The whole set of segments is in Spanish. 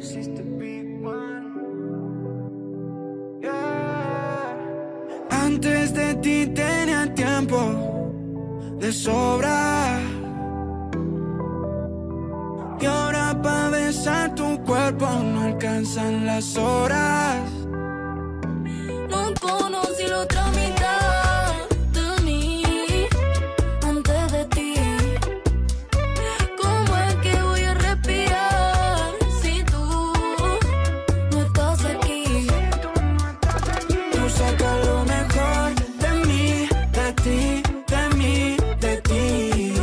This is the big one. Yeah. Antes de ti tenía tiempo de sobra, y ahora para besar tu cuerpo no alcanzan las horas. No conocí la otra mitad de mí antes de ti. ¿Cómo es que voy a respirar si tú no estás aquí? Tú sacas lo mejor de mí, de ti, de mí, de ti.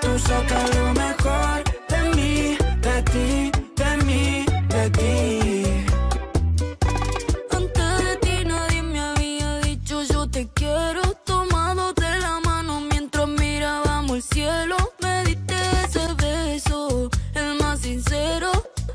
Tú sacas lo mejor de mí, de ti, de mí, de ti. Antes de ti nadie me había dicho yo te quiero. Tomándote la mano mientras mirábamos el cielo. Me diste ese beso, el más sincero.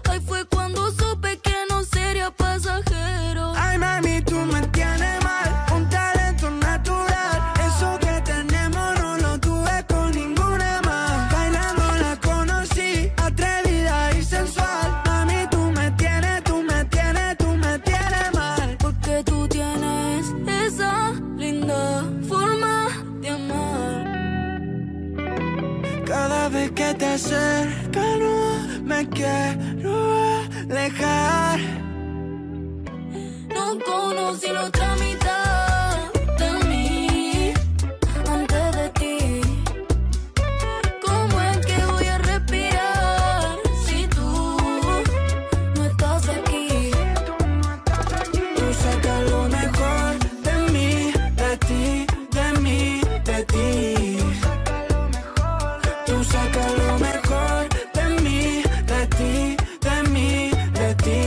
Ahí fue cuando supe que no sería pasajero. Ay, mami, tú me tienes mal, un talento natural. Eso que tenemos no lo tuve con ninguna más. Bailando la conocí, atrevida y sensual. Mami, tú me tienes, tú me tienes, tú me tienes mal. Porque tú tienes esa linda forma de amar. Cada vez que te acercas no me quiero alejar. No conocí la otra mitad de mí antes de ti. ¿Cómo es que voy a respirar si tú no estás aquí? Tú sacas lo mejor de mí, de ti, de mí, de ti. Tú sacas lo mejor de mí, de ti, de mí, de ti.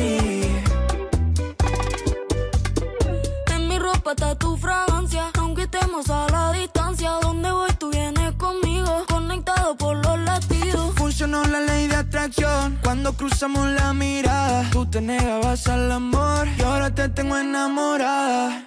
En mi ropa está tu fragancia, aunque estemos a la distancia. Donde voy tú vienes conmigo, conectado por los latidos. Funcionó la ley de atracción cuando cruzamos la mirada. Tú te negabas al amor y ahora te tengo enamorada.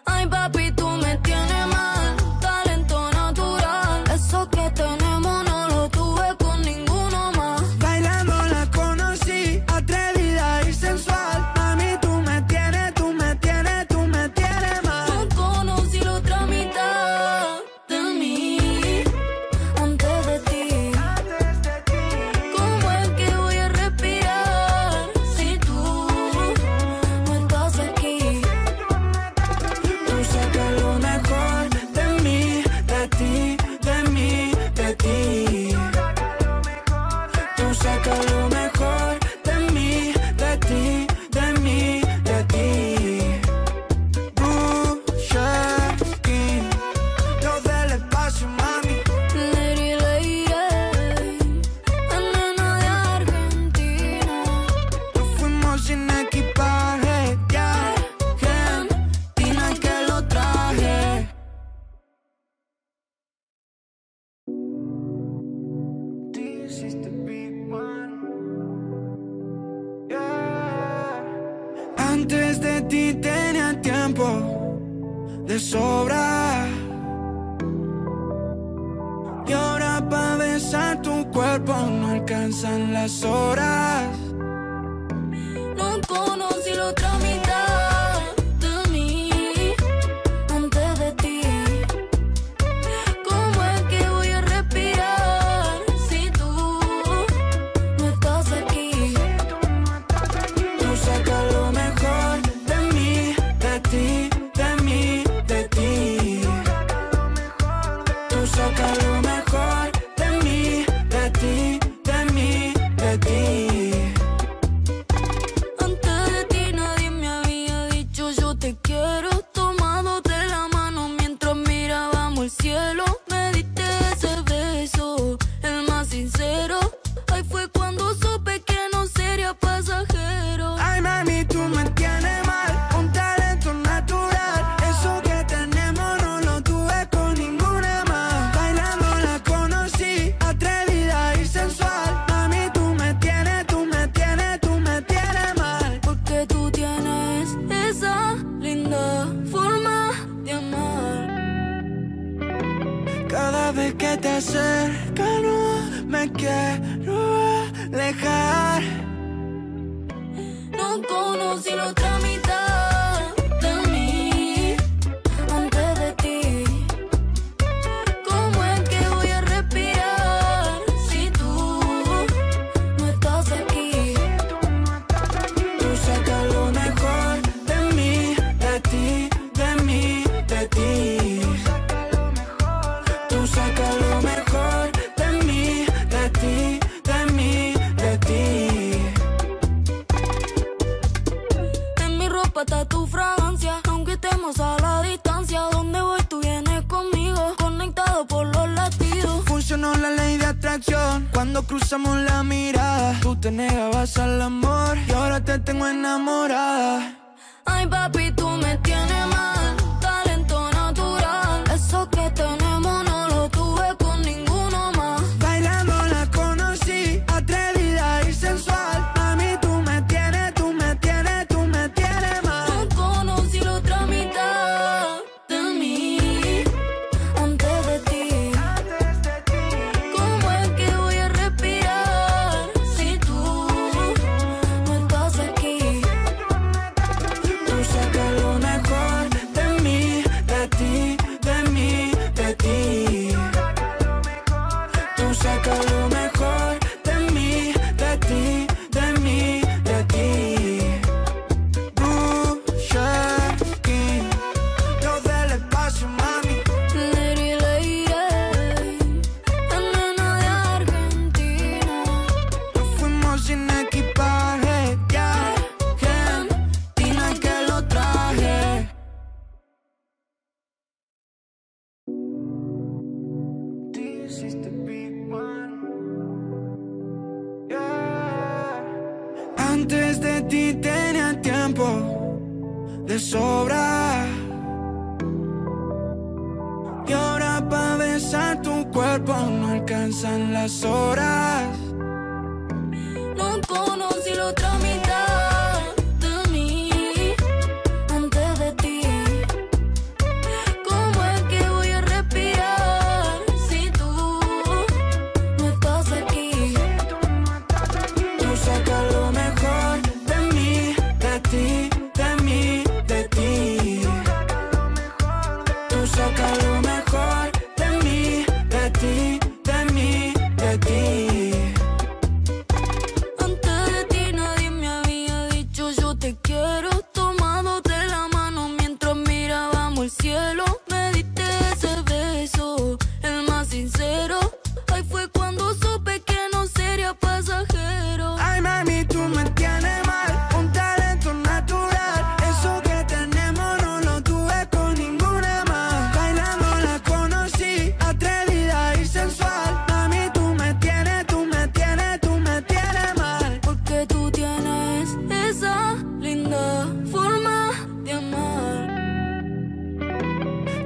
Ay papi, tú me tienes mal, talento natural. Eso que tenemos no lo tuve con ninguno más. Bailando la conocí, atrevida y sensual. Mami, tú me tienes, tú me tienes, tú me tienes mal. No conocí la otra mitad de mí antes de ti. ¿Cómo es que voy a respirar si tú no estás aquí? Tú sacas lo mejor de mí, de ti, de mí, de ti. Tú sacas lo mejor de mí, de ti, de mí, de ti. Pusha King, lo del espacio, mami. Lady, la nena de Argentina. Nos fuimos sin equipaje, ya, Argentina que lo traje. This is the big one. Yeah. Antes de ti tenía tiempo de sobra, y ahora para besar tu cuerpo no alcanzan las horas. No conocí la otra mitad de mí antes de ti. ¿Cómo es que voy a respirar si tú no estás aquí? Tú sacas lo mejor de mí, de ti, de mí, de ti. Tú sacas lo mejor de mí, de ti, de mí, de ti. Antes de ti nadie me había dicho yo te quiero. Tomándote la mano mientras mirábamos el cielo. Me diste ese beso, el más sincero. Ahí fue cuando supe que no sería pasajero. Ay, mami, tú me tienes mal, un talento natural. Eso que tenemos no lo tuve con ninguna más. Bailando la conocí, atrevida y sensual. Mami, tú me tienes, tú me tienes, tú me tienes mal. Porque tú tienes esa linda forma de amar. Cada vez que te acercas no me quiero alejar. No conocí la otra mitad de mí antes de ti. ¿Cómo es que voy a respirar si tú no estás aquí? Tú sacas lo mejor de mí, de ti, de mí, de ti. Tú sacas lo mejor de mí, de ti, de mí, de ti. En mi ropa está tu fragancia, aunque estemos a la distancia. Donde voy tú vienes conmigo, conectado por los latidos. Funcionó la ley de atracción cuando cruzamos la mirada. Tú te negabas al amor y ahora te tengo enamorada. Ay papi, tú me tienes mal, talento natural. Eso que tenemos no lo tuve con ninguno más. Bailando la conocí, atrevida y sensual. Mami, tú me tienes, tú me tienes, tú me tienes mal. No conocí la otra mitad de mí antes de ti. ¿Cómo es que voy a respirar si tú no estás aquí? Tú sacas lo mejor de mí, de ti, de mí, de ti. Tú sacas lo mejor de mí, de ti, de mí, de ti. Busher King, los del espacio, mami. Lady, lady, la nena de Argentina. Nos fuimos sin equipaje, ya. Argentina que lo traje. This is the big one. Yeah. Antes de ti tenía tiempo de sobra. Y ahora pa' besar tu cuerpo no alcanzan las horas. No conocí la otra mitad de mí antes de ti. ¿Cómo es que voy a respirar si tú no estás aquí? Tú sacas lo mejor de mí, de ti, de mí, de ti. Tú sacas lo mejor de mí, de ti, de mí, de ti. Antes de ti nadie me había dicho yo te quiero. Tomándote la mano mientras mirábamos el cielo. Me diste ese beso, el más sincero. Ahí fue cuando supe que no sería pasajero. Ay, mami, tú me tienes mal, un talento natural. Eso que tenemos no lo tuve con ninguna más. Bailando la conocí, atrevida y sensual. Mami, tú me tienes, tú me tienes, tú me tienes mal. Porque tú tienes esa linda forma de amar.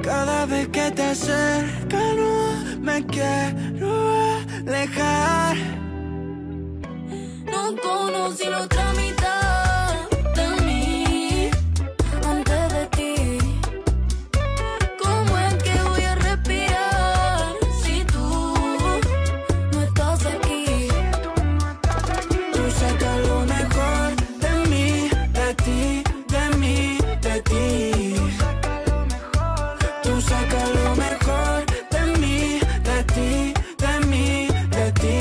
Cada vez que te acercas no me quiero alejar. No conocí la otra mitad de mí antes de ti. ¿Cómo es que voy a respirar si tú no estás aquí? Tú sacas lo mejor de mí, de ti, de mí, de ti. Tú sacas lo mejor de mí, de ti, de mí, de ti.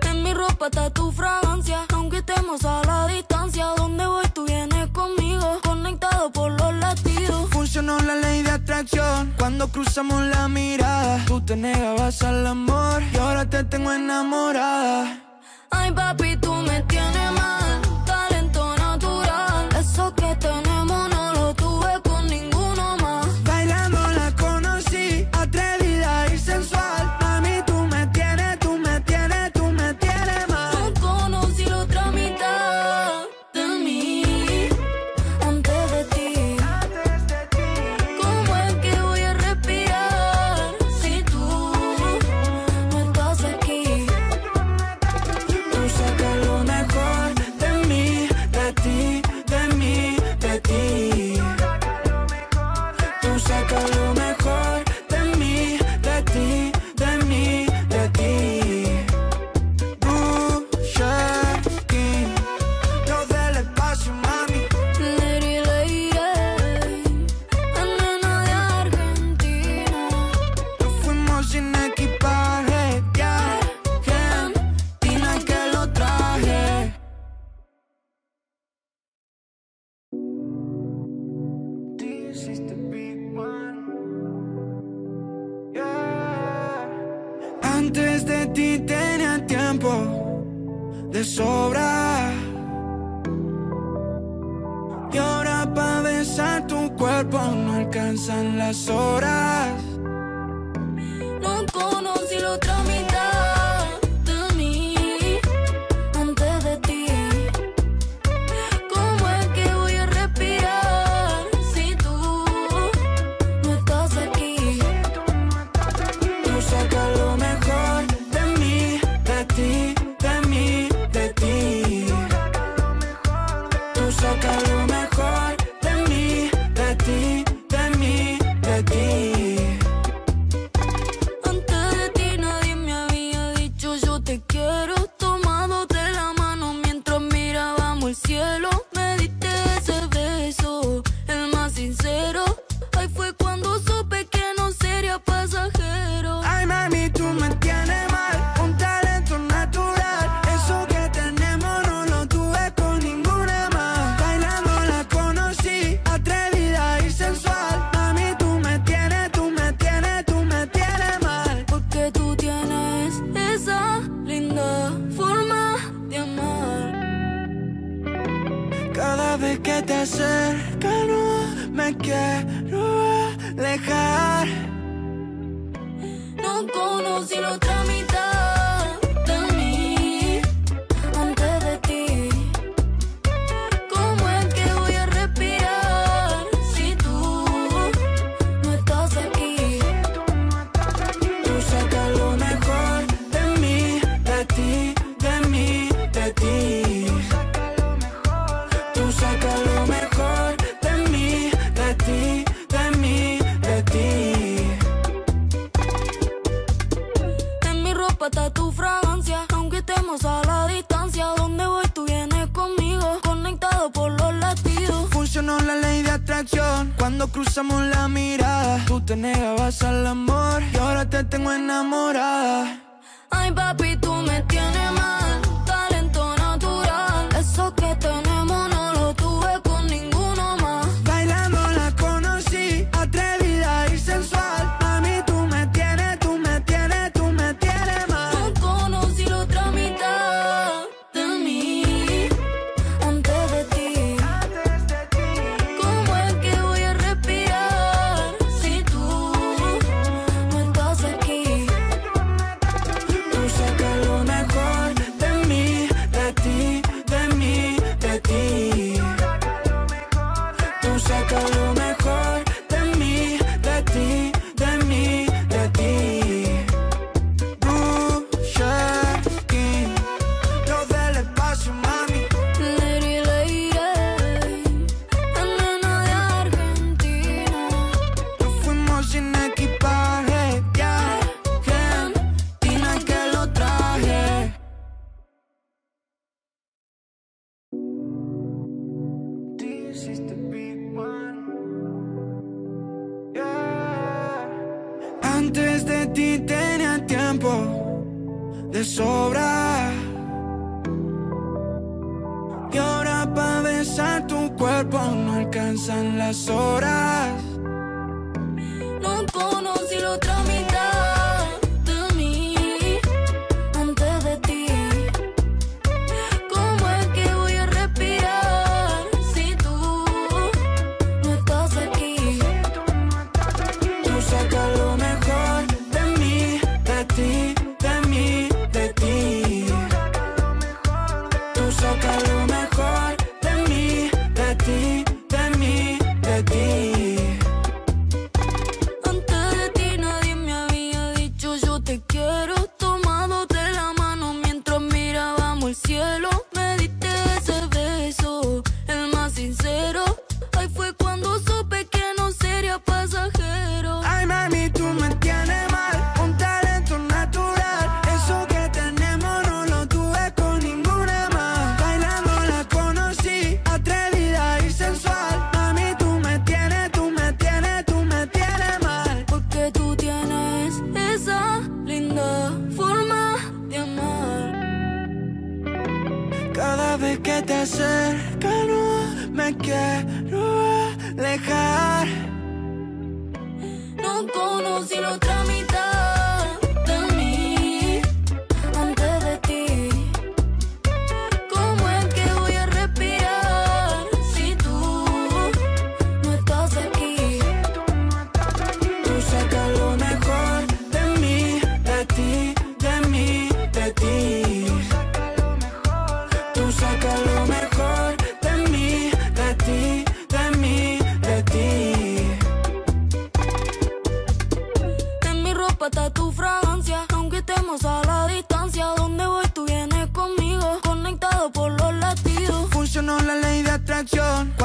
En mi ropa está tu fragancia, aunque estemos a la distancia. Donde voy tú vienes conmigo, conectado por los latidos. Funcionó la ley de atracción cuando cruzamos la mirada. Tú te negabas al amor y ahora te tengo enamorada. Ay papi, tú me tienes mal, talento natural. Eso que tenemos no lo tuve con ninguno más. Bailando la conocí, atrevida y sensual. Mami, tú me tienes, tú me tienes, tú me tienes mal. No conocí la otra mitad de mí antes de ti. ¿Cómo es que voy a respirar si tú no estás aquí? Tú sacas lo mejor Antes de ti tenía tiempo de sobra, y ahora pa' besar tu cuerpo no alcanzan las horas. No conocí la otra mitad de mí antes de ti. ¿Cómo es que voy a respirar si tú no estás aquí? Tú sacas lo mejor de mí, de ti, de mí, de ti. Tú sacas lo mejor de mí, de ti, de mí, de ti. Antes de ti nadie me había dicho yo te quiero. Tomándote la mano mientras mirábamos el cielo. Me diste ese beso, el más sincero. Ahí fue cuando supe que no sería pasajero. Ay, mami, tú me tienes mal, un talento natural. Eso que tenemos no lo tuve con ninguna más. Bailando la conocí, atrevida y sensual. Mami, tú me tienes, tú me tienes, tú me tienes mal. Porque tú tienes esa linda forma de amar. Cada vez que te acercas no me quiero alejar. No conocí la otra mitad de mí antes de ti. ¿Cómo es que voy a respirar si tú no estás aquí? Tú sacas lo mejor de mí, de ti, de mí, de ti. Tú sacas lo mejor de mí, de ti, de mí, de ti. En mi ropa está tu fragancia, aunque estemos a la distancia. Donde voy tú vienes conmigo, conectado por los latidos. Funcionó la ley de atracción cuando cruzamos la mirada. Tú te negabas al amor y ahora te tengo enamorada. Ay, papi, tú me tienes mal, talento natural. Eso que tenemos no lo tuve con ninguno más. Bailando la conocí, atrevida y sensual. Mami, tú me tienes, tú me tienes, tú me tienes mal. No conocí la otra mitad de mí antes de ti. ¿Cómo es que voy a respirar si tú no estás aquí? Tú sacas lo mejor de mí, de ti, de mí, de ti. Tú sacas lo mejor de mí, de ti, de mí, de ti. Pusha King, los del espacio, mami. Lady, lady, la nena de Argentina. Nos fuimos sin equipaje, ya, Argentina que lo traje. This is the big one. Yeah. Antes de ti tenía tiempo de sobra, y ahora pa' besar tu cuerpo no alcanzan las horas. No conocí la otra mitad de mí antes de ti. ¿Cómo es que voy a respirar si tú no estás aquí? Tú sacas lo mejor de mí, de ti, de mí, de ti. Tú sacas lo mejor de mí, de ti, de mí, de ti. Antes de ti nadie me había dicho yo te quiero. Tomándote la mano mientras mirábamos el cielo. Me diste ese beso, el más sincero. Ahí fue cuando supe que no sería pasajero. Ay, mami, tú me tienes mal, un talento natural. Eso que tenemos no lo tuve con ninguna más. Bailando la conocí, atrevida y sensual. Mami, tú me tienes, tú me tienes, tú me tienes mal. Porque tú tienes esa linda forma de amar. Cada vez que te acercas no me quiero alejar. No conocí la otra mitad de mí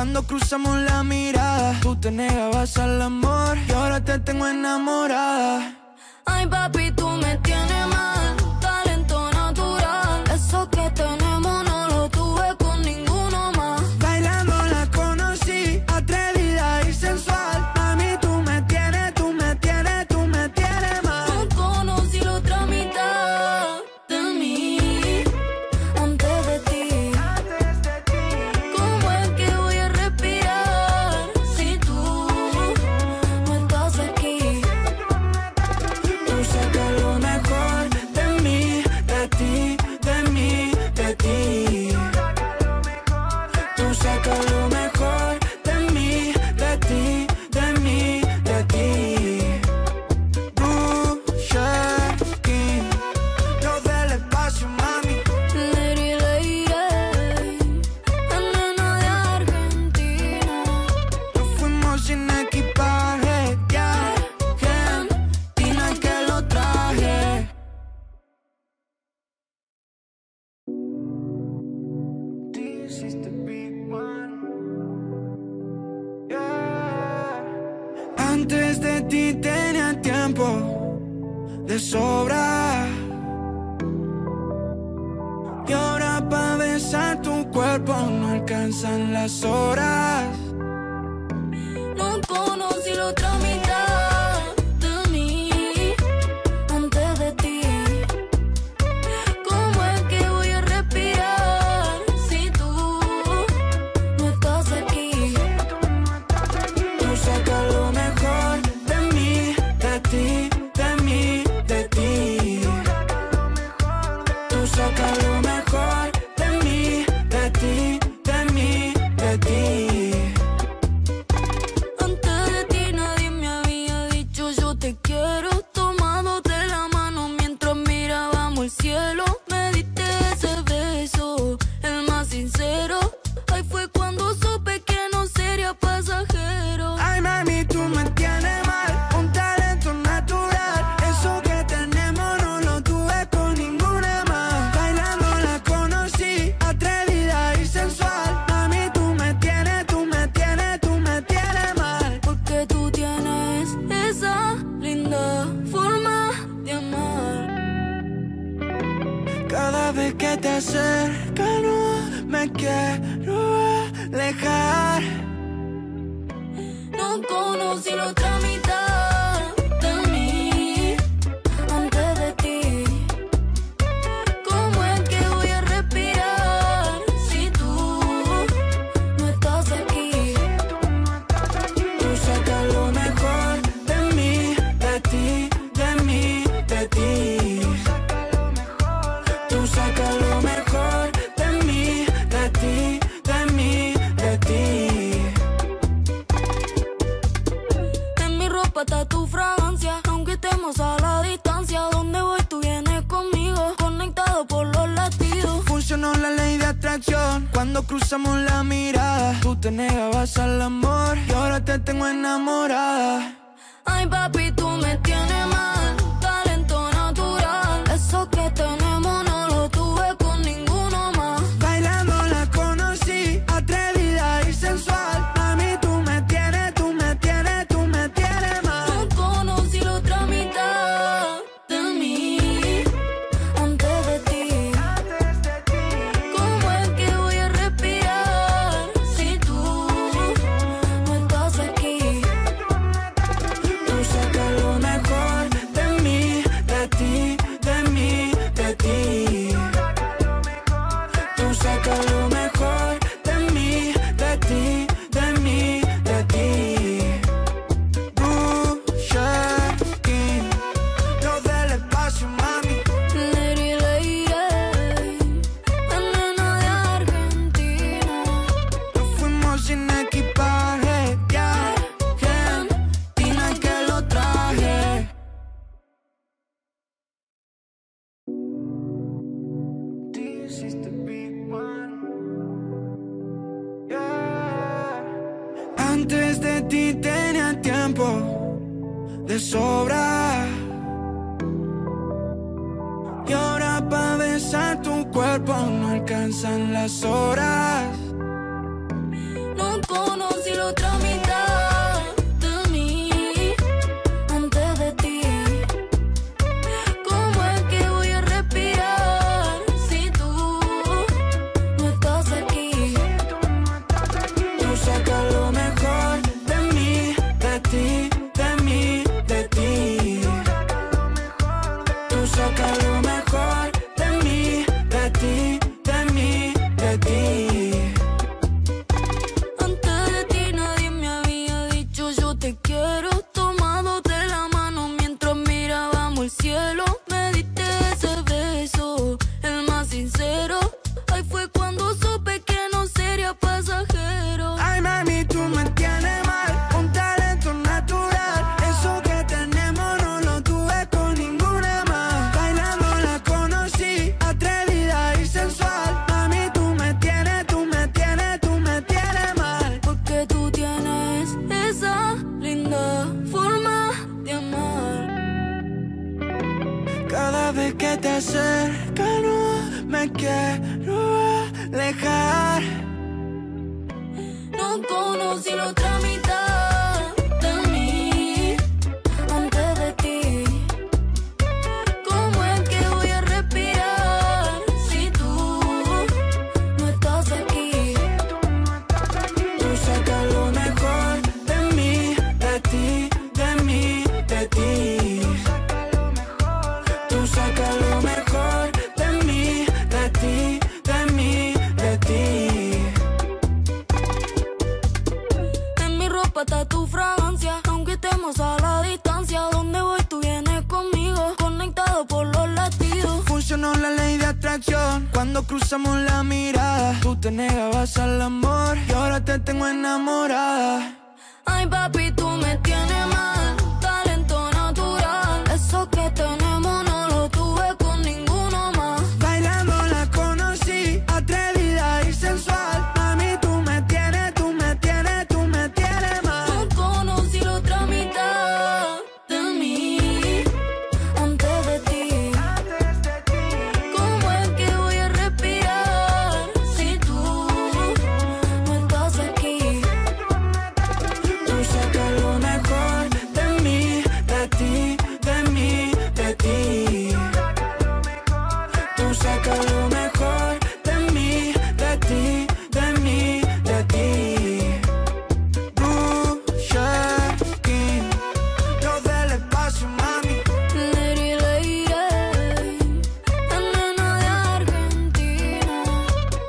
Cuando cruzamos la mirada, tú te negabas al amor y ahora te tengo enamorada. Ay, papi, tú me tienes mal, talento natural. Eso que tenemos no lo tuve con ninguno más. Bailando la conocí, atrevida y sensual. Mami, tú me tienes, tú me tienes, tú me tienes mal. No conocí la otra mitad de mí antes de ti. ¿Cómo es que voy a respirar si tú no estás aquí? Tú sacas lo mejor de mí, de ti, de mí, de ti. Tú sacas lo mejor de mí, de ti, de mí, de ti. King, lo del espacio, mami. Lady, lady, la nena de Argentina. Nos fuimos sin equipaje, ya, Argentina que lo traje. This is the big one, yeah. Antes de ti tenía tiempo de sobra, y ahora pa' besar tu cuerpo no alcanzan las horas. No conocí la otra mitad de mí antes de ti. ¿Cómo es que voy a respirar si tú no estás aquí? Tú sacas lo mejor de mí, de ti, de mí, de ti. Tú sacas lo mejor de mí, de ti, de mí, de ti. Antes de ti nadie me había dicho yo te quiero, tomándote la mano mientras mirábamos el cielo. Me diste ese beso, el más sincero. Ahí fue cuando supe que no sería pasajero. Ay, mami, tú me tienes mal, un talento natural. Eso que tenemos no lo tuve con ninguna más. Bailando la conocí, atrevida y sensual. Mami, tú me tienes, tú me tienes, tú me tienes mal. Porque tú tienes esa linda forma de amar. Cada vez que te acercas no me quiero alejar. No conocí la otra mitad de mí antes de ti. ¿Cómo es que voy a respirar si tú no estás aquí? Tú sacas lo mejor de mí, de ti, de mí, de ti. Tú sacas lo mejor de mí, de ti, de mí, de ti. En mi ropa está tu fragancia, aunque estemos a la distancia. Donde voy tú vienes conmigo, conectado por los latidos. Funcionó la ley de atracción cuando cruzamos la mirada. Tú te negabas al amor y ahora te tengo enamorada. Ay, papi, tú me tienes mal, talento natural. Eso que tenemos no lo tuve con ninguno más. Bailando la conocí, atrevida y sensual. Mami, tú me tienes, tú me tienes, tú me tienes mal. No conocí la otra mitad de mí antes de ti. ¿Cómo es que voy a respirar si tú no estás aquí? Tú sacas lo mejor de mí, de ti, de mí, de ti. Tú sacas lo mejor de mí, de ti, de mí, de ti. King, lo del espacio, mami. Lady, lady, la nena de Argentina. Nos fuimos sin equipaje, ya, Argentina que lo traje. This is the big one, yeah. Antes de ti tenía tiempo de sobra, y ahora pa' besar tu cuerpo no alcanzan las horas. No la otra mitad de mí antes de ti. ¿Cómo es que voy a respirar si tú no estás aquí? Tú sacas lo mejor de mí, de ti, de mí, de ti. Tú sacas lo mejor de mí, de ti, de mí, de ti. Antes de ti nadie me había dicho yo te quiero. Tomándote la mano mientras mirábamos el cielo. Me diste ese beso, el más sincero. Ahí fue cuando supe que no sería pasajero. Ay, mami, tú me tienes mal, un talento natural. Eso que tenemos no lo tuve con ninguna más. Bailando la conocí, atrevida y sensual. Mami, tú me tienes, tú me tienes, tú me tienes mal. Porque tú tienes esa linda forma de amar. Cada vez que te acercas no me quiero alejar. No conocí la otra mitad de mí antes de ti. ¿Cómo es que voy a respirar si tú no estás aquí? Tú sacas lo mejor de mí, de ti, de mí, de ti. Tú sacas lo mejor de mí, de ti, de mí, de ti. En mi ropa está tu fragancia, aunque estemos a la distancia. Donde voy tú vienes conmigo, conectado por los latidos. Funcionó la ley de atracción cuando cruzamos la mirada. Tú te negabas al amor y ahora te tengo enamorada. Ay papi, tú me tienes mal, talento natural. Eso que tenemos no lo tuve con ninguno más. Bailando la conocí, atrevida y sensual. Mami, tú me tienes, tú me tienes, tú me tienes mal. No conocí la otra mitad de mí antes de ti. ¿Cómo es que voy a respirar si tú no estás aquí? Tú sacas lo mejor de mí, de ti, de mí, de ti. Tú sacas lo mejor de mí, de ti, de mí, de ti. Rusher King, los del espacio, mami. Lady Lady, la nena de Argentina.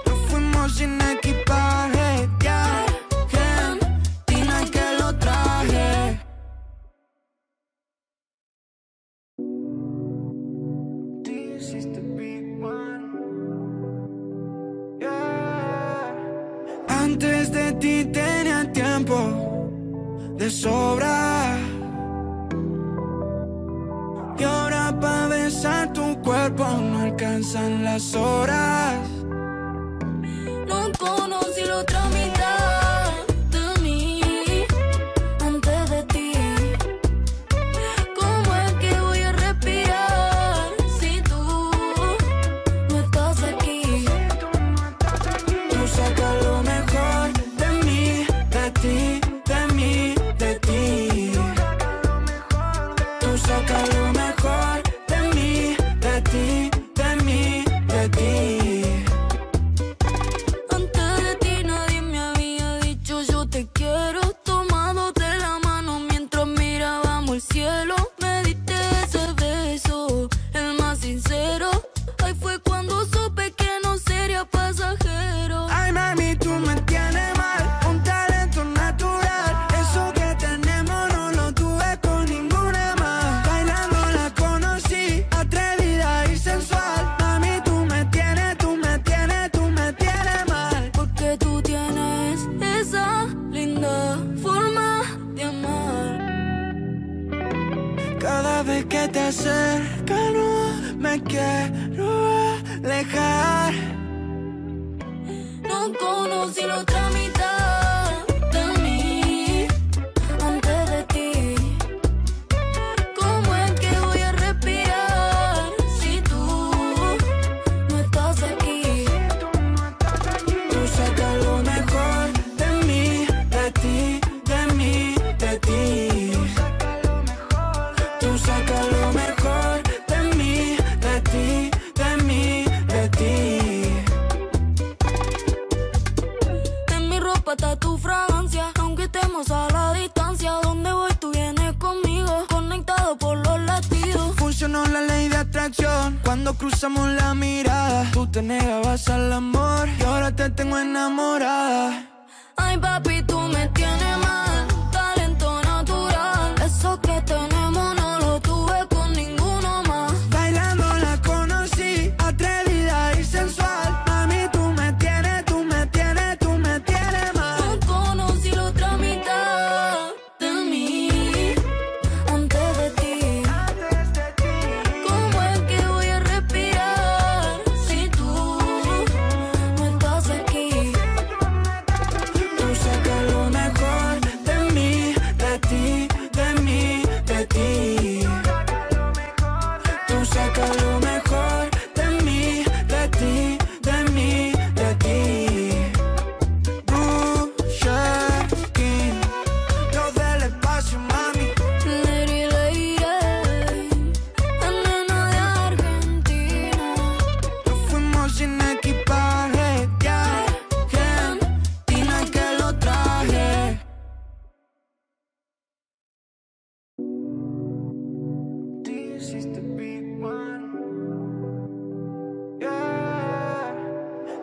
Nos fuimos sin equipaje, ya. Argentina que lo traje. This is the big one. Yeah. Antes de ti tenía tiempo de sobra. Y ahora pa' besar tu cuerpo no alcanzan las horas. No conocí la otra mitad de mí antes de ti. ¿Cómo es que voy a respirar si tú no estás aquí? Tú sacas lo mejor de mí, de ti, de mí, de ti. Tú sacas lo mejor de mí, de ti, de mí, de ti. Antes de ti nadie me había dicho yo te quiero. Tomándote la mano mientras mirábamos el cielo. Me diste ese beso, el más sincero. Ahí fue cuando supe que no sería pasajero. Ay, mami, tú me tienes mal, un talento natural. Eso que tenemos no lo tuve con ninguna más. Bailando la conocí, atrevida y sensual. Mami, tú me tienes, tú me tienes, tú me tienes mal. Porque tú tienes esa linda forma de amar. Cada vez que te acercas no me quiero alejar. No conocí la otra mitad de mí antes de ti. ¿Cómo es que voy a respirar si tú no estás aquí? Tú sacas lo mejor de mí, de ti, atracción cuando cruzamos la mirada. Tú te negabas al amor y ahora te tengo enamorada. Ay, papi, tú me tienes mal, talento natural. Eso que tenemos no lo tuve con ninguno más. Bailando la conocí, atrevida y sensual. Mami, tú me tienes, tú me tienes, tú me tienes mal. No conocí la otra mitad de mí antes de ti. ¿Cómo es que voy a respirar si tú no estás aquí? Tú sacas lo mejor de mí, de ti, de mí, de ti. Tú sacas lo mejor de mí, de ti, de mí, de ti. Pusha King, los del espacio, mami. Lady, lady, la nena de Argentina. Nos fuimos sin equipaje, ya, Argentina que lo traje. This is the big one, yeah.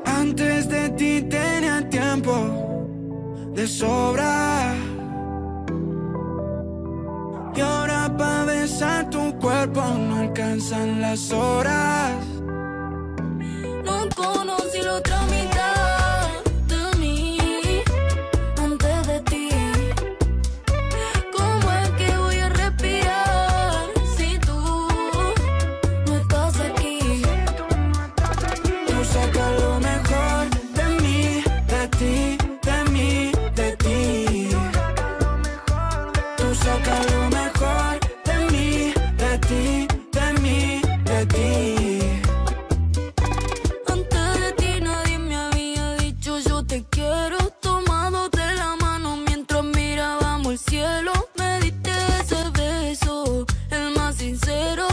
Antes de ti tenía tiempo de sobra, y ahora pa' besar tu cuerpo no alcanzan las horas. No conocí la otra mitad de mí antes de ti. ¿Cómo es que voy a respirar si tú no estás aquí? Tú sacas lo mejor de mí, de ti, de mí, de ti. Tú sacas lo mejor de mí, de ti, de mí, de ti. Antes de ti nadie me había dicho yo te quiero. Tomándote la mano mientras mirábamos el cielo. Me diste ese beso, el más sincero.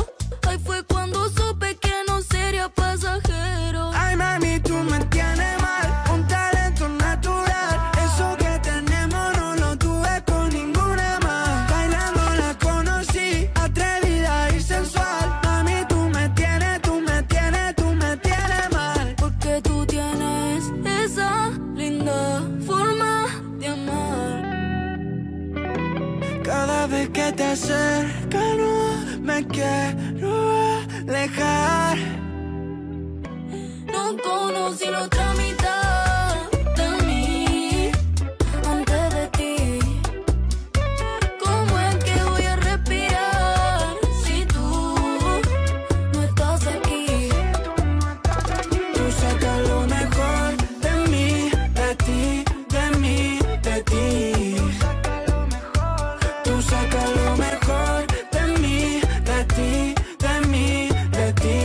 Ahí fue cuando supe que no sería pasajero. Ay, mami, tú me tienes mal, un talento natural. Eso que tenemos no lo tuve con ninguna más. Bailando la conocí, atrevida y sensual. Mami, tú me tienes, tú me tienes, tú me tienes mal. Porque tú tienes esa linda forma de amar. Cada vez que te acercas no me quiero alejar. No conocí la otra mitad de mí antes de ti. ¿Cómo es que voy a respirar si tú no estás aquí? Tú sacas lo mejor de mí, de ti, de mí, de ti. Tú sacas lo mejor de mí, de ti, de mí, de ti.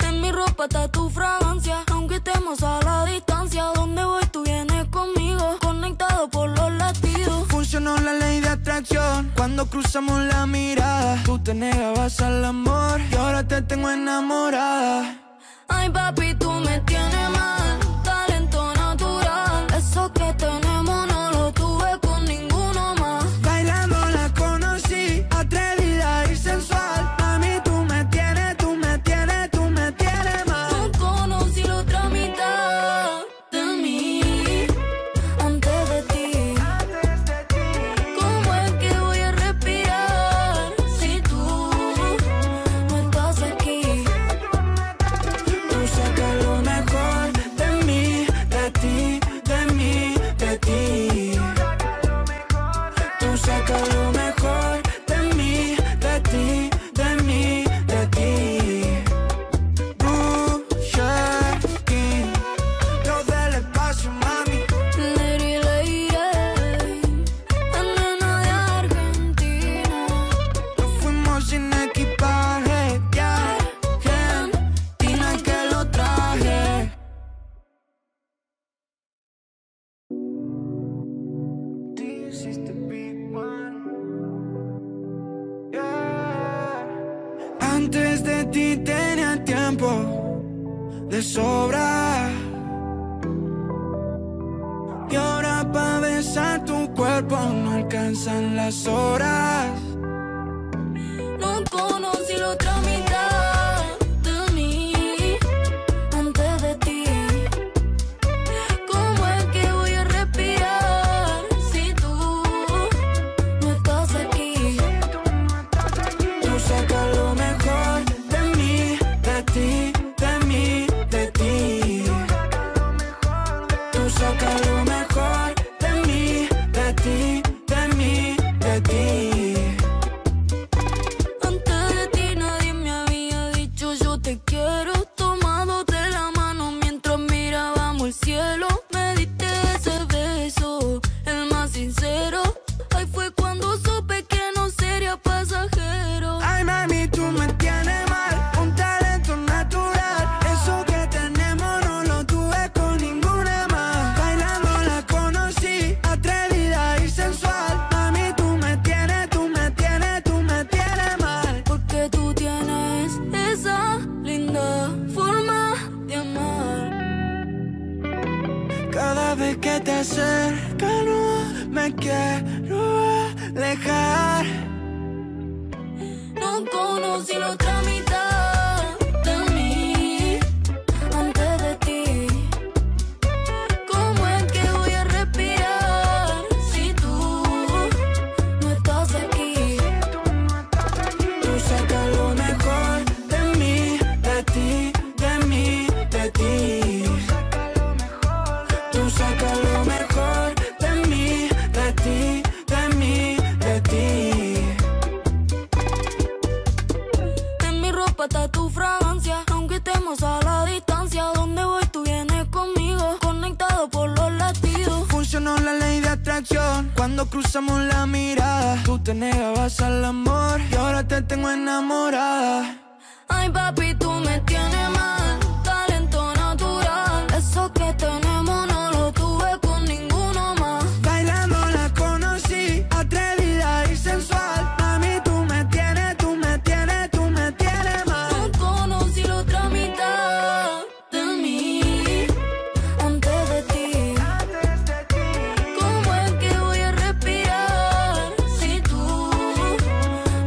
En mi ropa está tu fragancia, aunque estemos a la distancia. Donde voy tú vienes conmigo, conectado por los latidos. Funcionó la ley de atracción cuando cruzamos la mirada. Tú te negabas al amor y ahora te tengo enamorada. Ay, papi, tú me tienes mal, talento natural. Eso que tenemos no lo tuve con ninguno más. Bailando la conocí, atrevida y sensual. Mami, tú me tienes, tú me tienes, tú me tienes mal. No conocí la otra mitad de mí antes de ti. ¿Cómo es que voy a respirar si tú no estás aquí? Tú sacas lo mejor de mí, de ti, de mí, de ti. Tú sacas lo mejor de mí, de ti, de mí, de ti. Pusha King, los del espacio, mami. Lady, lady, la nena de Argentina. Nos fuimos sin equipaje, ya, Argentina que lo traje. This is the big one, yeah. Antes de ti tenía tiempo de sobra, y ahora pa' besar tu cuerpo no alcanzan las horas. vez que te acercas no me quiero alejar. No conocí la otra mitad de mí antes de ti. ¿Cómo es que voy a respirar si tú no estás aquí? Tú sacas lo mejor de mí, de ti, de mí, de ti. Tú sacas lo mejor de mí, de ti, de mí, de ti. En mi ropa está tu fragancia, aunque estemos a la distancia. Donde voy tú vienes conmigo, conectado por los latidos. Funcionó la ley de atracción cuando cruzamos la mirada. Tú te negabas al amor y ahora te tengo enamorada. Ay papi, tú me tienes mal, talento natural. Eso que tenemos no lo tuve con ninguno más. Bailando la conocí, atrevida y sensual. Mami, tú me tienes, tú me tienes, tú me tienes mal. No conocí la otra mitad de mí antes de ti. ¿Cómo es que voy a respirar si tú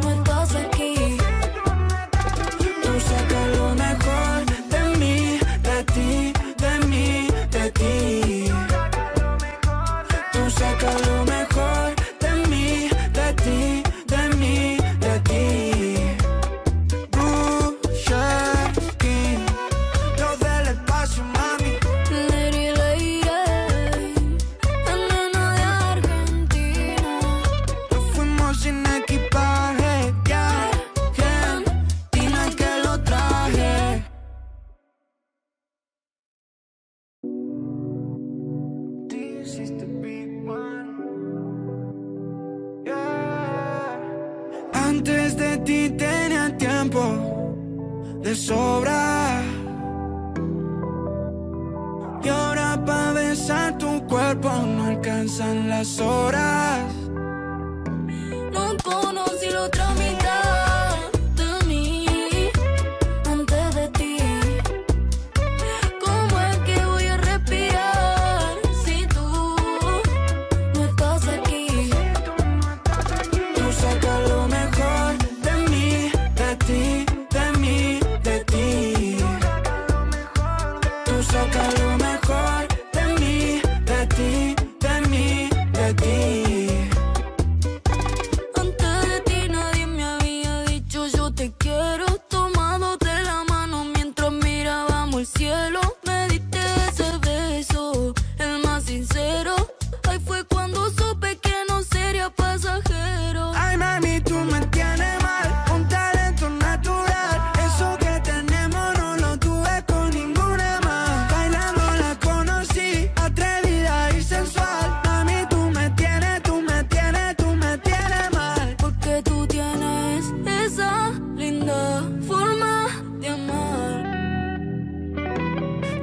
no estás aquí? Tú sacas lo mejor de mí, de ti, de mí, de ti. Tú sacas lo mejor de mí, de ti, de mí, de ti. Pusha King, los del espacio, mami. Lady, lady, la nena de Argentina. Nos fuimos sin equipaje, ya, Argentina que lo traje. This is the big one. Yeah. Antes de ti tenía tiempo de sobra. Y ahora pa' besar tu cuerpo no alcanzan las horas. No conocí la otra mitad de mí antes de ti. ¿Cómo es que voy a respirar si tú no estás aquí? Tú sacas lo mejor de mí, de ti, de mí, de ti. Tú sacas lo mejor de mí, de ti, de mí, de ti. Antes de ti nadie me había dicho yo te quiero. Tomándote la mano mientras mirábamos el cielo. Me diste ese beso, el más sincero. Ahí fue cuando supe que no sería pasajero. Ay, mami, tú me tienes mal, un talento natural. Eso que tenemos no lo tuve con ninguna más. Bailando la conocí, atrevida y sensual. Mami, tú me tienes, tú me tienes, tú me tienes mal. Porque tú tienes esa linda forma de amar.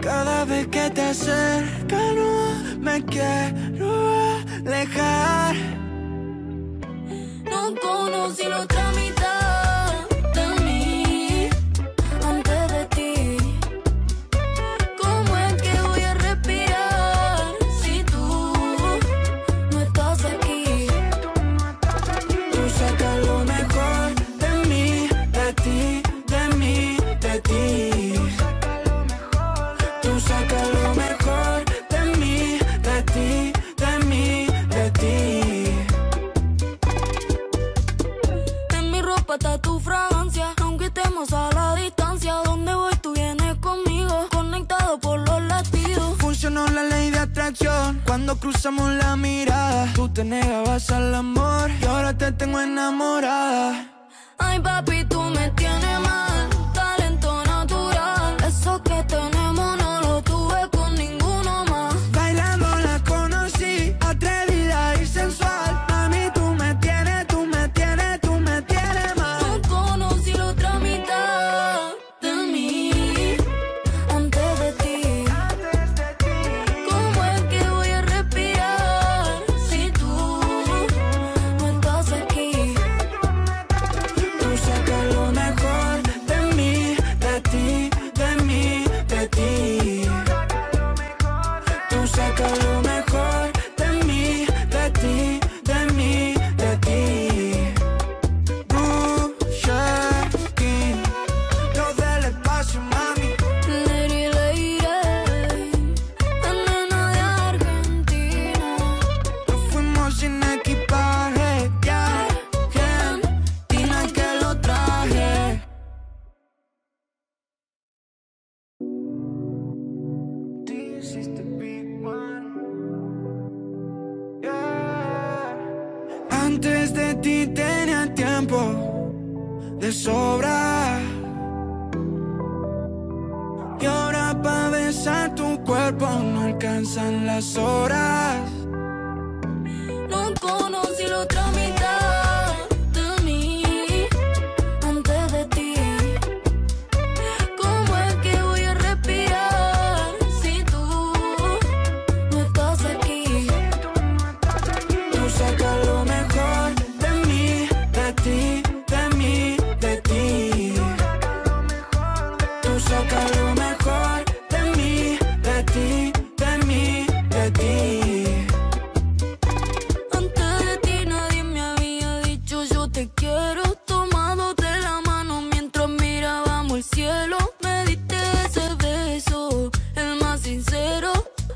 Cada vez que te acercas no me quiero alejar. No conocí la otra mitad de mí antes de ti. ¿Cómo es que voy a respirar si tú no estás aquí? Tú sacas lo mejor de mí, de ti, de mí, de ti. Tú sacas lo mejor de mí, de ti, de mí, de ti. En mi ropa está tu fragancia, aunque estemos a la distancia. Donde voy tú vienes conmigo, conectado por los latidos. Funcionó la ley de atracción cuando cruzamos la mirada. Tú te negabas al amor y ahora te tengo enamorada. Ay papi, tú me tienes mal, talento natural. Eso que tenemos no lo tuve con ninguno más. Bailando la conocí, atrevida y sensual. Mami, tú me tienes, tú me tienes, tú me tienes mal. No conocí la otra mitad de mí antes de ti. ¿Cómo es que voy a respirar si tú no estás aquí? Tú sacas Antes de ti tenía tiempo de sobra, y ahora para besar tu cuerpo no alcanzan las horas. No conocí la otra mitad de mí antes de ti. ¿Cómo es que voy a respirar si tú no estás aquí? Tú sacas lo mejor de mí, de ti, de mí, de ti. Tú sacas lo mejor de mí, de ti, de mí, de ti. Antes de ti nadie me había dicho yo te quiero. Tomándote la mano mientras mirábamos el cielo. Me diste ese beso, el más sincero.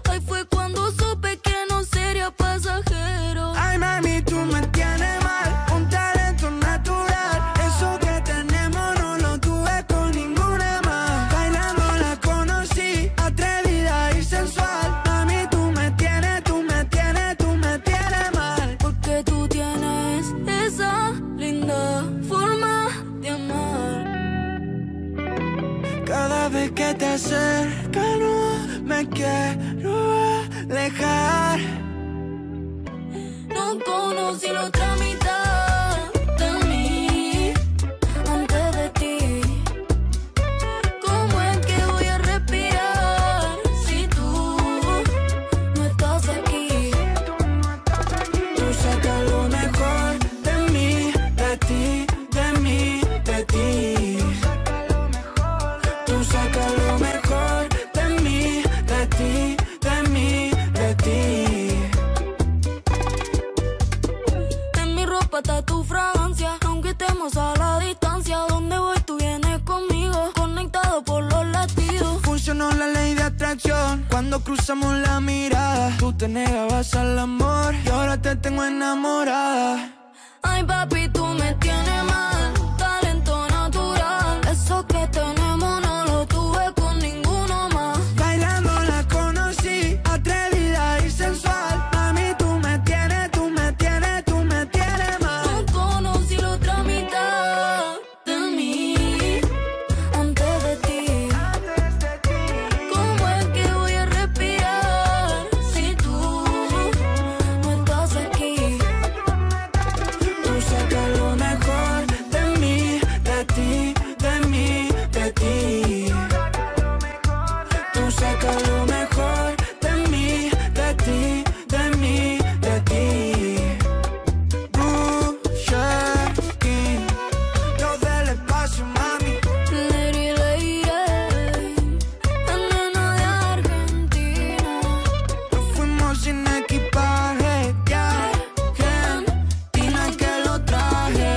Ahí fue cuando supe que no sería pasajero. Ay, mami, tú me tienes mal, un talento natural. Eso que tenemos no lo tuve con ninguna más. Bailando la conocí, atrevida y sensual. Mami, tú me tienes, tú me tienes, tú me tienes mal. Porque tú tienes esa linda forma de amar. Cada vez que te acercas no me quiero alejar. No conocí la otra mitad de mí antes de ti. ¿Cómo es que voy a respirar si tú no estás aquí? Tú sacas lo mejor de mí, de ti, de mí, de ti. Tú sacas lo mejor de mí, de ti, de mí, de ti. En mi ropa está tu fragancia, aunque estemos a la distancia. Donde voy tú vienes conmigo, conectado por los latidos. Funcionó la ley de atracción cuando cruzamos la mirada. Tú te negabas al amor y ahora te tengo enamorada. Ay papi, tú me tienes mal, talento natural. Eso que tenemos no lo tuve con ninguno más. Bailando la conocí, atrevida y sensual. Mami, tú me tienes, tú me tienes, tú me tienes mal. No conocí la otra mitad de mí antes de ti. ¿Cómo es que voy a respirar si tú no estás aquí? Tú sacas lo mejor de mí, de ti, de mí, de ti. Tú sacas lo mejor de mí, de ti, de mí, de ti. Pusha King, los del espacio, mami. Lady, lady, la nena de Argentina. Nos fuimos sin equipaje, ya, Argentina que lo traje.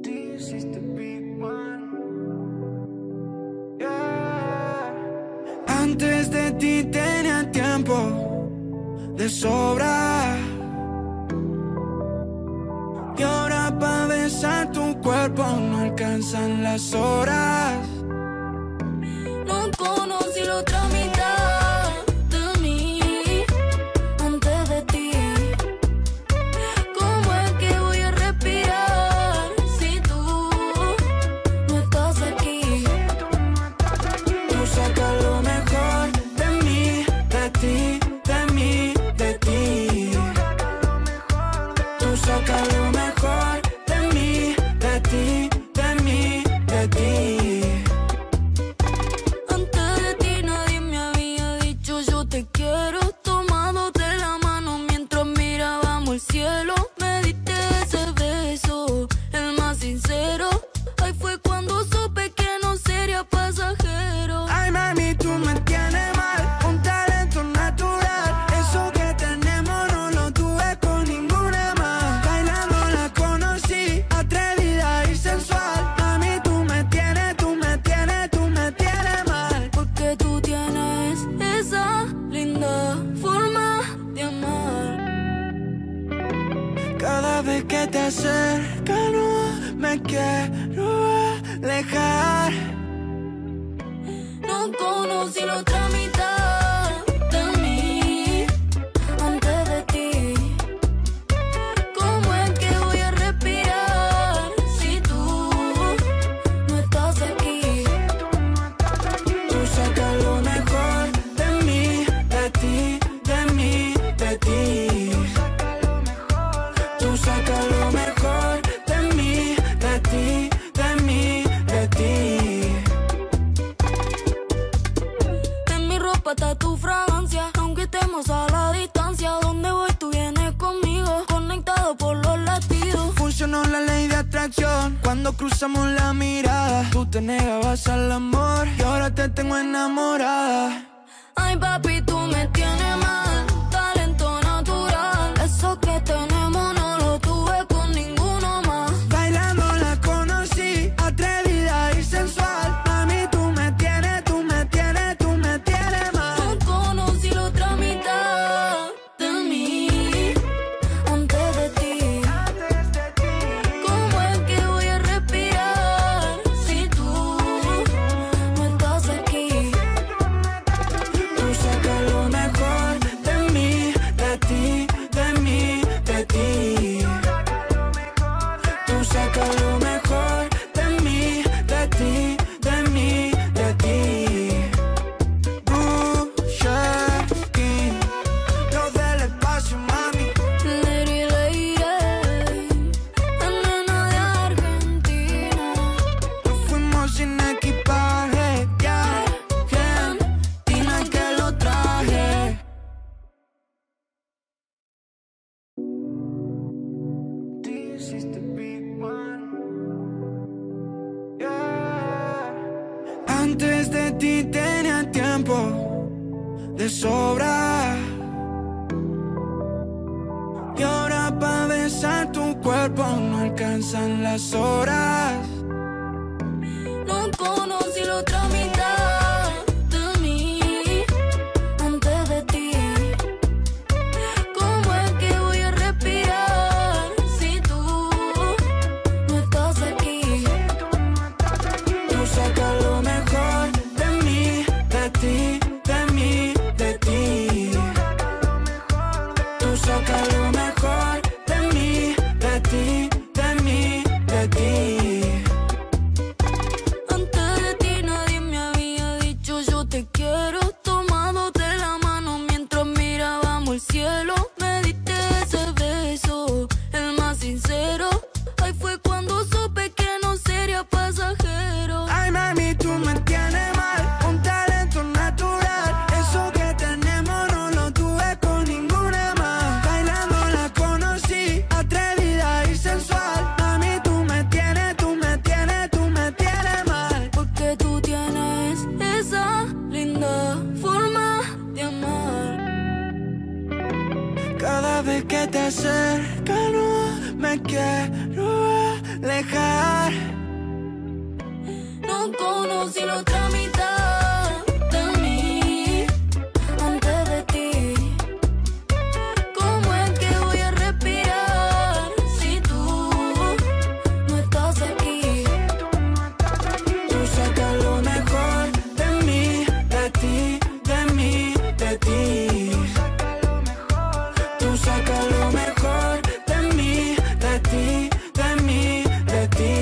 This is the big one. Yeah. Antes de ti tenía tiempo de sobra, y ahora para besar tu cuerpo no alcanzan las horas. No conocí la otra mitad de mí antes de ti. ¿Cómo es que voy a respirar si tú no estás aquí? Tú sacas lo mejor de mí, de ti, de mí, de ti. Tú sacas lo mejor de mí, de ti, de mí, de ti. Antes de ti nadie me había dicho yo te quiero. Tomándote la mano mientras mirábamos el cielo. Me diste ese beso, el más sincero. Ahí fue cuando supe que no sería pasajero. Ay, mami, tú me tienes mal, un talento natural. Eso que tenemos no lo tuve con ninguna más. Bailando la conocí, atrevida y sensual. Mami, tú me tienes, tú me tienes, tú me tienes mal. Porque tú tienes esa linda forma de amar. Cada vez que te acercas no me quiero alejar. No conocí la otra mitad de mí Tú sacas lo mejor de mí, de ti, de mí, de ti. En mi ropa está tu fragancia, aunque estemos a la distancia. Donde voy tú vienes conmigo, conectado por los latidos. Funcionó la ley de atracción cuando cruzamos la mirada. Tú te negabas al amor y ahora te tengo enamorada. Ay papi, tú me tienes mal, talento natural. Eso que tenemos no lo tuve con ninguno más. Bailando la conocí, atrevida y sensual. Mami, tú me tienes, tú me tienes, tú me tienes mal. No conocí la otra mitad de mí, antes de ti. ¿Cómo es que voy a respirar si tú no estás aquí? Tú sacas lo mejor de mí, de ti, de mí, de ti. Tú sacas lo mejor de mí, de ti, de mí, de ti. King, los del espacio, mami. Lady, lady, la nena de Argentina. Nos fuimos sin equipaje, ya, Argentina que lo traje. This is the big one. Yeah. Antes de ti tenía tiempo de sobra. Y ahora pa' besar tu cuerpo no alcanzan las horas. No conocí la otra mitad de mí, antes de ti. ¿Cómo es que voy a respirar si tú no estás aquí? Tú sacas lo mejor de mí, de ti, de mí, de ti. Tú sacas lo mejor de mí, de ti, de mí, de ti. Antes de ti nadie me había dicho yo te quiero. Tomándote la mano mientras mirábamos el cielo. Me diste ese beso, el más sincero. Ahí fue cuando supe que no sería pasajero. Ay, mami, tú me tienes mal, un talento natural. Eso que tenemos no lo tuve con ninguna más. Bailando la conocí, atrevida y sensual. Mami, tú me tienes, tú me tienes, tú me tienes mal. Porque tú tienes esa linda forma de amar. Cada vez que te acercas no me quiero alejar. No conocí la otra mitad de mí, antes de ti. ¿Cómo es que voy a respirar si tú no estás aquí? Tú sacas lo mejor de mí, de ti, de mí, de ti. Tú sacas lo mejor de mí, de ti, de mí, de ti.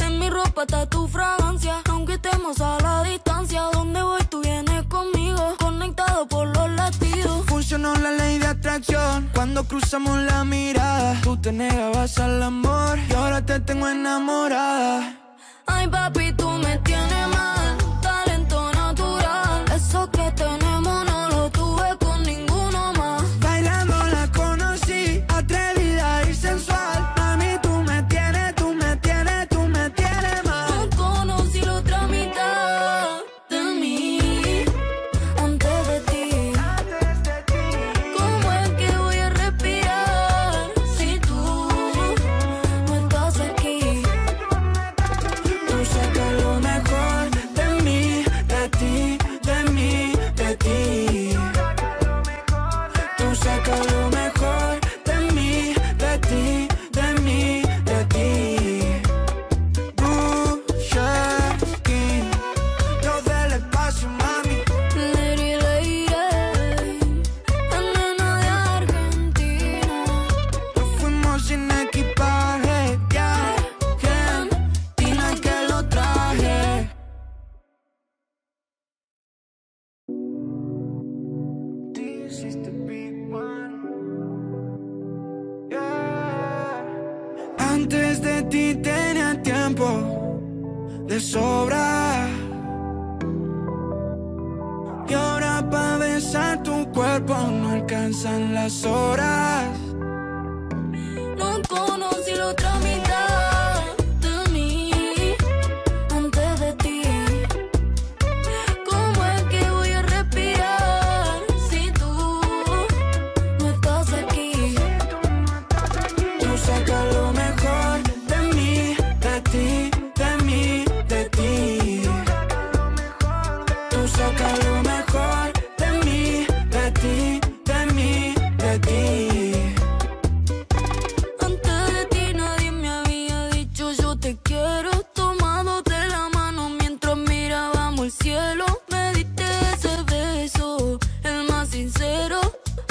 En mi ropa está tu fragancia, aunque estemos a la distancia. Donde voy tú vienes conmigo, conectado por los latidos. Funcionó la ley de atracción cuando cruzamos la mirada. Tú te negabas al amor y ahora te tengo enamorada. Ay papi, tú me tienes mal, talento natural. Eso que tenemos no lo tuve con ninguno más. Bailando la conocí, atrevida y sensual. Mami, tú me tienes, tú me tienes, tú me tienes mal. No conocí la otra mitad de mí, antes de ti. ¿Cómo es que voy a respirar si tú no estás aquí? Tú sacas lo mejor de mí, de ti, de mí, de ti. Tú sacas lo mejor de mí, de ti, de mí, de ti. King, los del espacio, mami. Lady, lady, la nena de Argentina. Nos fuimos sin equipaje, ya, Argentina que lo traje. This is the big one. Antes de ti tenía tiempo de sobra, y ahora para besar tu cuerpo no alcanzan las horas. No conocí la otra mitad de mí antes de ti. ¿Cómo es que voy a respirar si tú no estás aquí? Tú sacas lo mejor de mí, de ti, de mí, de ti. Tú sacas lo mejor de mí, de ti, de mí, de ti. Antes de ti nadie me había dicho yo te quiero. Tomándote la mano mientras mirábamos el cielo. Me diste ese beso, el más sincero.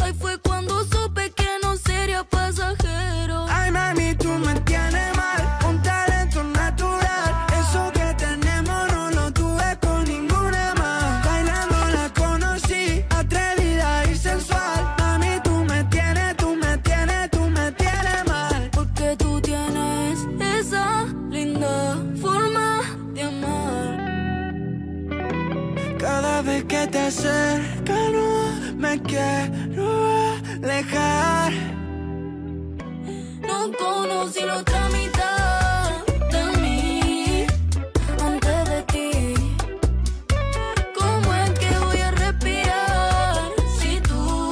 Ahí fue cuando supe que no sería pasajero. Ay, mami, tú me tienes mal, un talento natural. Eso que tenemos no lo tuve con ninguna más. Bailando la conocí, atrevida y sensual. Mami, tú me tienes, tú me tienes, tú me tienes mal. Porque tú tienes esa linda forma de amar. Cada vez que te acercas no me quiero alejar. No conocí la otra mitad de mí antes de ti. ¿Cómo es que voy a respirar si tú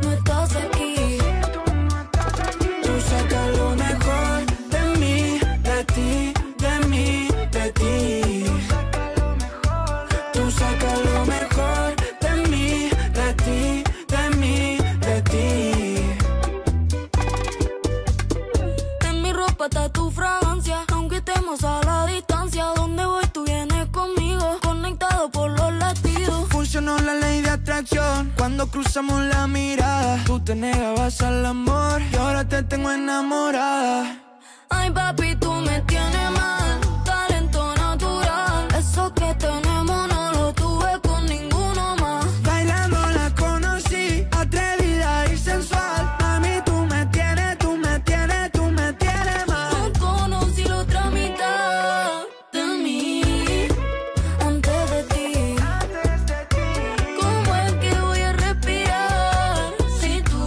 no estás aquí? Tú sacas lo mejor de mí, de ti, de mí, de ti. Tú sacas lo mejor de mí, de ti, de mí, de ti. En mi ropa está tu fragancia, aunque estemos a la distancia. Donde voy tú vienes conmigo, conectado por los latidos. Funcionó la ley de atracción cuando cruzamos la mirada. Tú te negabas al amor y ahora te tengo enamorada. Ay papi, tú me tienes mal, talento natural. Eso que tenemos no lo tuve con ninguno más. Bailando la conocí, atrevida y sensual. Mami, tú me tienes, tú me tienes, tú me tienes mal. No conocí la otra mitad de mí antes de ti. ¿Cómo es que voy a respirar si tú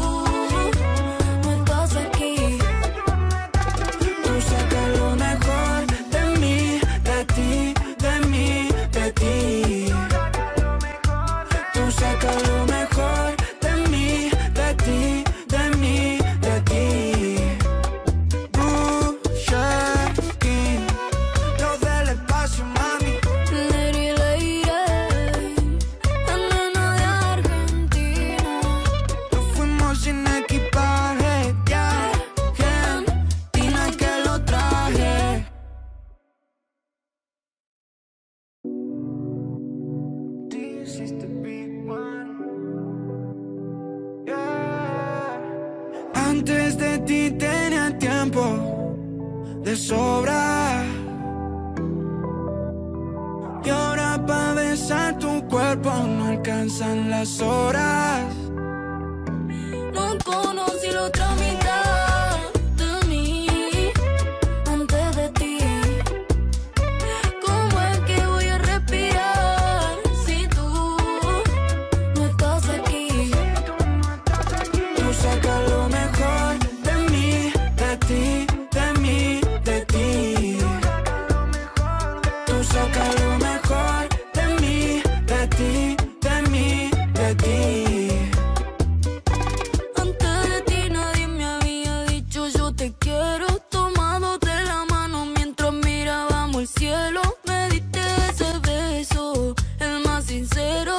no estás aquí? Tú sacas lo mejor de mí, de ti, de mí, de ti. Tú sacas lo mejor de mí, de ti, de mí, de ti. Pusha King, los del espacio, mami. Lady, lady, la nena de Argentina. Nos fuimos sin equipaje, ya, Argentina que lo traje. This is the big one. Yeah. Antes de ti tenía tiempo de sobra, y ahora para besar tu cuerpo no alcanzan las horas. No conocí la otra mitad de mí antes de ti. ¿Cómo es que voy a respirar si tú no estás aquí? Tú sacas lo mejor de mí, de ti, de mí, de ti. Tú sacas lo mejor de mí, de ti, de mí, de ti. Antes de ti nadie me había dicho yo te quiero. Tomándote la mano mientras mirábamos el cielo. Me diste ese beso, el más sincero.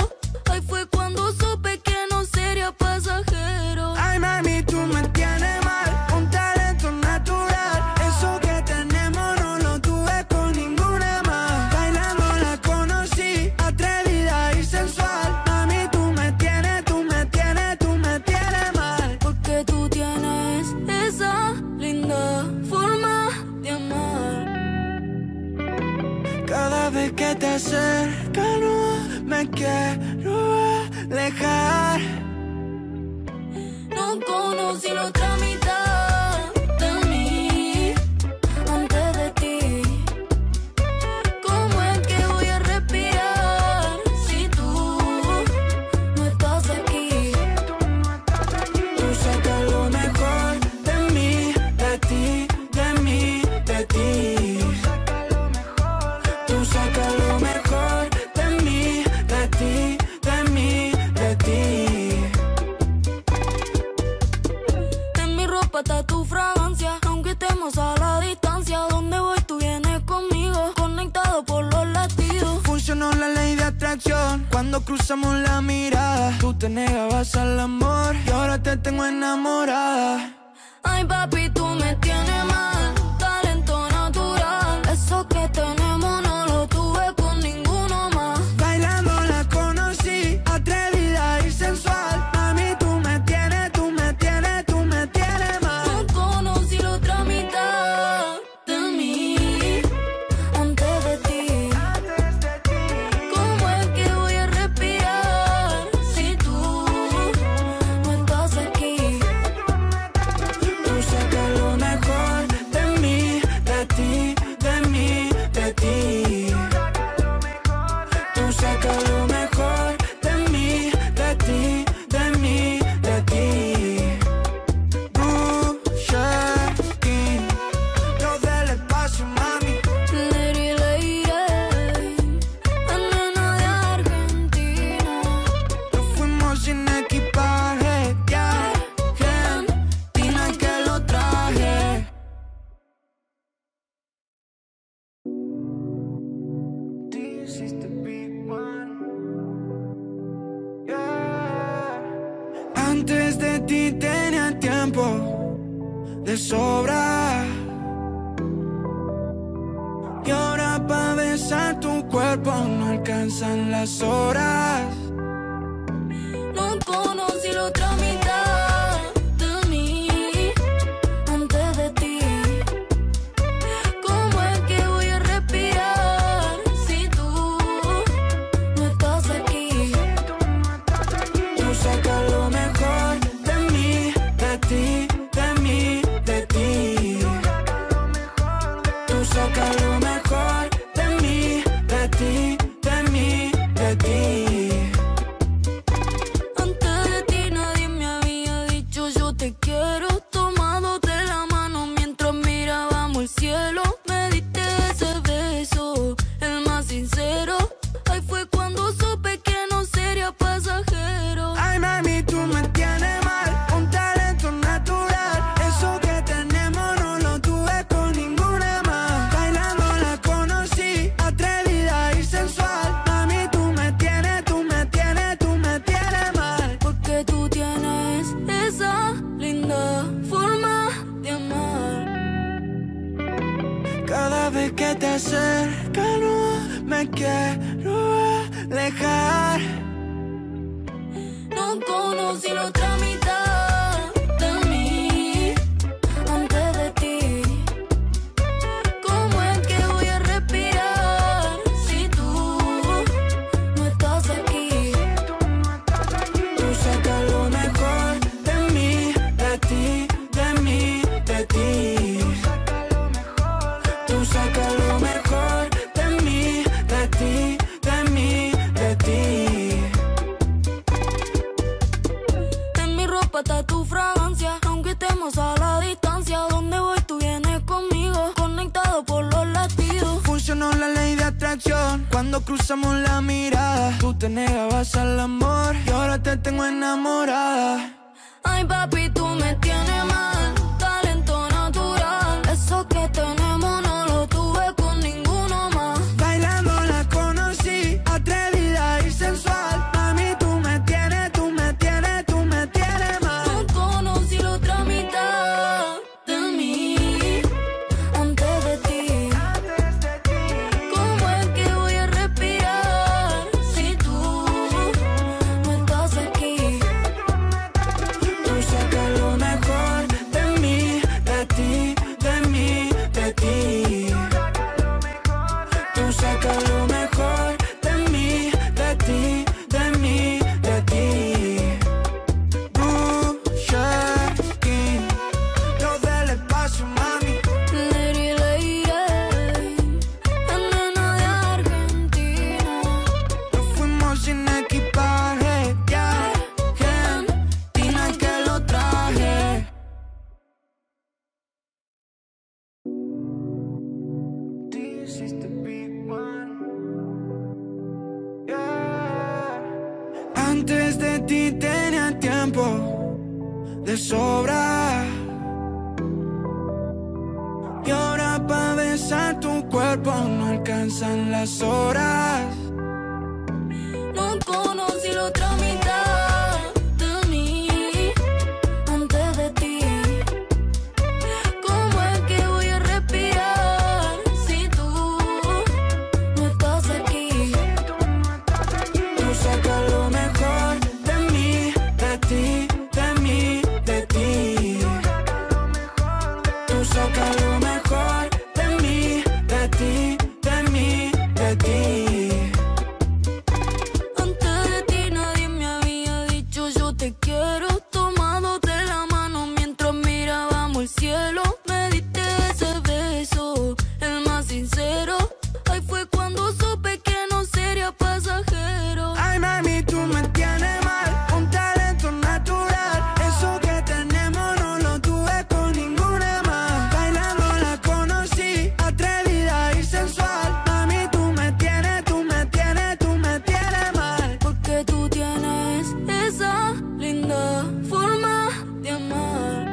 Ahí fue cuando supe que no sería pasajero. Ay, mami, tú me tienes mal, un talento natural. Eso que tenemos no lo tuve con ninguna más. Bailando la conocí, atrevida y sensual. Mami, tú me tienes, tú me tienes, tú me tienes mal. Porque tú tienes esa linda forma de amar. Cada vez que te acercas no me quiero alejar. No conocí la otra mitad de mí atracción cuando cruzamos la mirada. Tú te negabas al amor y ahora te tengo enamorada. Ay, papi, tú me tienes mal, talento natural. Eso que tenemos no lo tuve con ninguno más. Bailando la conocí, atrevida y sensual. Mami, tú me tienes, tú me tienes, tú me tienes mal. No conocí la otra mitad de mí antes de ti. ¿Cómo es que voy a respirar si tú no estás aquí? Tú sacas lo mejor de mí, de ti, de mí, de ti. Tú sacas lo mejor de mí, de ti, de mí, de ti. King, lo del espacio, mami. Lady, lady, la nena de Argentina. Nos fuimos sin equipaje, ya, Argentina que lo traje. This is the big one, yeah. Antes de ti tenía tiempo de sobra, y ahora pa' besar tu cuerpo no alcanzan las horas. No conocí la otra mitad de mí antes de ti. ¿Cómo es que voy a respirar si tú no estás aquí? Tú sacas lo mejor de mí, de ti, de mí, de ti. Tú sacas lo mejor de mí, de ti, de mí, de ti. Antes de ti nadie me había dicho yo te quiero. Tomándote la mano mientras mirábamos el cielo. Me diste ese beso, el más sincero. Ahí fue cuando supe que no sería pasajero. Ay, mami, tú me tienes mal, un talento natural. Eso que tenemos no lo tuve con ninguna más. Bailando la conocí, atrevida y sensual. Mami, tú me tienes, tú me tienes, tú me tienes mal. Porque tú tienes esa linda forma de amar. Cada vez que te acercas no me quiero alejar. No conocí la otra mitad de mí antes de ti. ¿Cómo es que voy a respirar si tú no estás aquí? Tú sacas lo mejor de mí, de ti, de mí, de ti. Tú sacas lo mejor de mí, de ti, de mí, de ti. En mi ropa está tu fragancia, aunque estemos a la distancia. Donde voy tú vienes conmigo, conectado por los latidos. Funcionó la ley de atracción cuando cruzamos la mirada. Tú te negabas al amor y ahora te tengo enamorada. Ay, papi, tú me tienes mal, talento natural. Eso que tenemos no lo tuve con ninguno más. Bailando la conocí, atrevida y sensual. Mami, tú me tienes, tú me tienes, tú me tienes mal. No conocí la otra mitad de mí antes de ti. ¿Cómo es que voy a respirar si tú no estás aquí? Tú sacas lo mejor de mí, de ti, de mí, de ti. Tú sacas lo mejor de mí, de ti, de mí, de ti. King, lo del espacio, mami. Lady, lady, la nena de Argentina. Nos fuimos sin equipaje, ya, Argentina que lo traje. This is the big one, yeah. Antes de ti tenía tiempo de sobra, y ahora pa' besar tu cuerpo no alcanzan las horas. conocí la otra mitad de mí antes de ti. ¿Cómo es que voy a respirar si tú no estás aquí? Tú sacas lo mejor de mí, de ti, de mí, de ti. Tú sacas lo mejor de mí, de ti, de mí, de ti. Antes de ti nadie me había dicho yo te quiero, tomándote la mano mientras mirábamos el cielo. Me diste ese beso, el más sincero. Ahí fue cuando supe que no sería pasajero. Ay, mami, tú me tienes mal, un talento natural. Eso que tenemos no lo tuve con ninguna más. Bailando la conocí, atrevida y sensual. Mami, tú me tienes, tú me tienes, tú me tienes mal. Porque tú tienes esa linda forma de amar.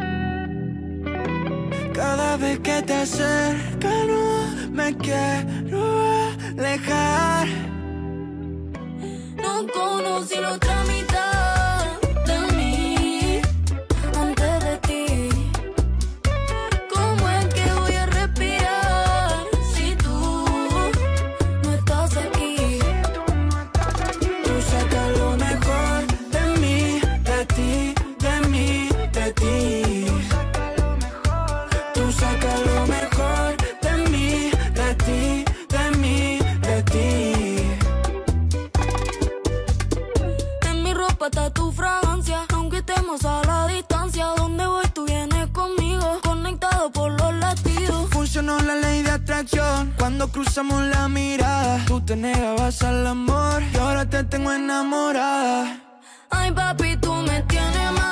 Cada vez que te acercas no me quiero alejar. No conocí la otra mitad de mí antes de ti. ¿Cómo es que voy a respirar si tú no estás aquí? Tú sacas lo mejor de mí, de ti, de mí, de ti. Tú sacas lo mejor de mí, de ti, de mí, de ti. En mi ropa está tu fragancia, aunque estemos a la distancia. Donde voy tú vienes conmigo, conectado por los latidos. Funcionó la ley de atracción cuando cruzamos la mirada. Tú te negabas al amor y ahora te tengo enamorada. Ay papi, tú me tienes mal.